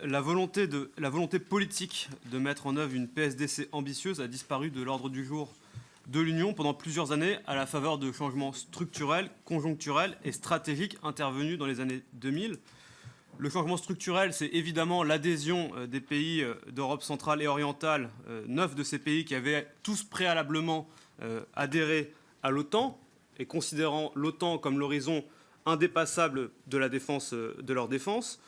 la volonté politique de mettre en œuvre une PSDC ambitieuse a disparu de l'ordre du jour de l'Union pendant plusieurs années à la faveur de changements structurels, conjoncturels et stratégiques intervenus dans les années 2000. Le changement structurel, c'est évidemment l'adhésion des pays d'Europe centrale et orientale, 9 de ces pays qui avaient tous préalablement adhéré à l'OTAN et considérant l'OTAN comme l'horizon indépassable de la défense, de leur défense.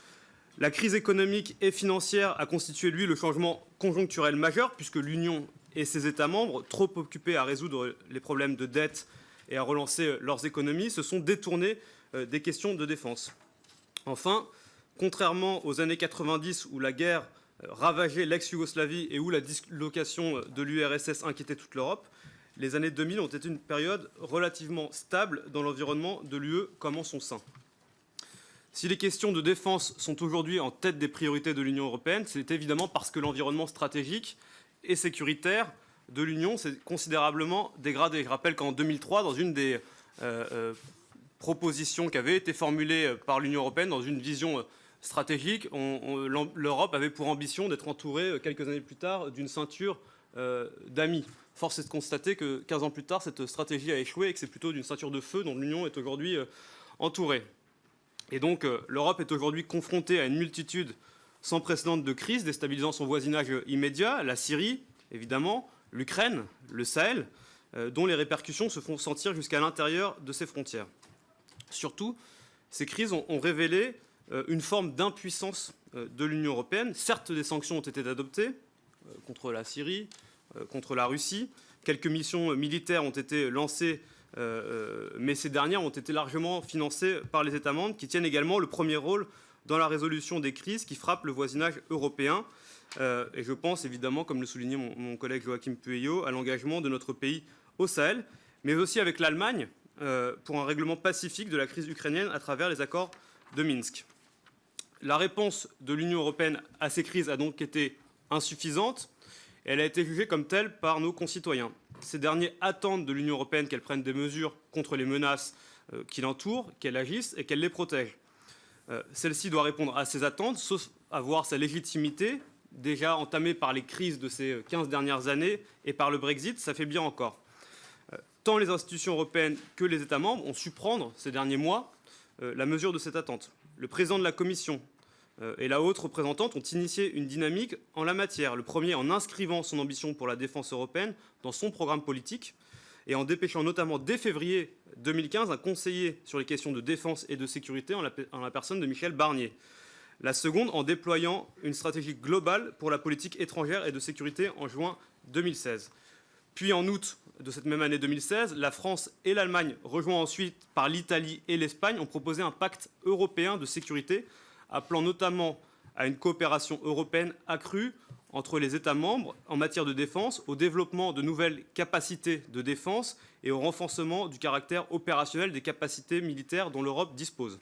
La crise économique et financière a constitué, lui, le changement conjoncturel majeur, puisque l'Union et ses États membres, trop occupés à résoudre les problèmes de dette et à relancer leurs économies, se sont détournés des questions de défense. Enfin, contrairement aux années 90 où la guerre ravageait l'ex-Yougoslavie et où la dislocation de l'URSS inquiétait toute l'Europe, les années 2000 ont été une période relativement stable dans l'environnement de l'UE comme en son sein. Si les questions de défense sont aujourd'hui en tête des priorités de l'Union européenne, c'est évidemment parce que l'environnement stratégique et sécuritaire de l'Union s'est considérablement dégradé. Je rappelle qu'en 2003, dans une des propositions qui avaient été formulées par l'Union européenne, dans une vision stratégique, l'Europe avait pour ambition d'être entourée quelques années plus tard d'une ceinture d'amis. Force est de constater que 15 ans plus tard, cette stratégie a échoué et que c'est plutôt d'une ceinture de feu dont l'Union est aujourd'hui entourée. Et donc l'Europe est aujourd'hui confrontée à une multitude sans précédent de crises déstabilisant son voisinage immédiat, la Syrie, évidemment, l'Ukraine, le Sahel, dont les répercussions se font sentir jusqu'à l'intérieur de ses frontières. Surtout, ces crises ont révélé une forme d'impuissance de l'Union européenne. Certes, des sanctions ont été adoptées contre la Syrie, contre la Russie. Quelques missions militaires ont été lancées, mais ces dernières ont été largement financées par les États membres, qui tiennent également le premier rôle dans la résolution des crises qui frappent le voisinage européen. Et je pense évidemment, comme le soulignait mon collègue Joachim Pueyo, à l'engagement de notre pays au Sahel, mais aussi avec l'Allemagne pour un règlement pacifique de la crise ukrainienne à travers les accords de Minsk. La réponse de l'Union européenne à ces crises a donc été insuffisante. Elle a été jugée comme telle par nos concitoyens. Ces derniers attendent de l'Union européenne qu'elle prenne des mesures contre les menaces qui l'entourent, qu'elle agisse et qu'elle les protège. Celle-ci doit répondre à ces attentes, sauf avoir sa légitimité, déjà entamée par les crises de ces 15 dernières années et par le Brexit, ça fait bien encore. Tant les institutions européennes que les États membres ont su prendre ces derniers mois la mesure de cette attente. Le président de la Commission et la haute représentante ont initié une dynamique en la matière. Le premier en inscrivant son ambition pour la défense européenne dans son programme politique et en dépêchant notamment dès février 2015 un conseiller sur les questions de défense et de sécurité en la personne de Michel Barnier. La seconde en déployant une stratégie globale pour la politique étrangère et de sécurité en juin 2016. Puis en août de cette même année 2016, la France et l'Allemagne, rejoints ensuite par l'Italie et l'Espagne, ont proposé un pacte européen de sécurité, appelant notamment à une coopération européenne accrue entre les États membres en matière de défense, au développement de nouvelles capacités de défense et au renforcement du caractère opérationnel des capacités militaires dont l'Europe dispose.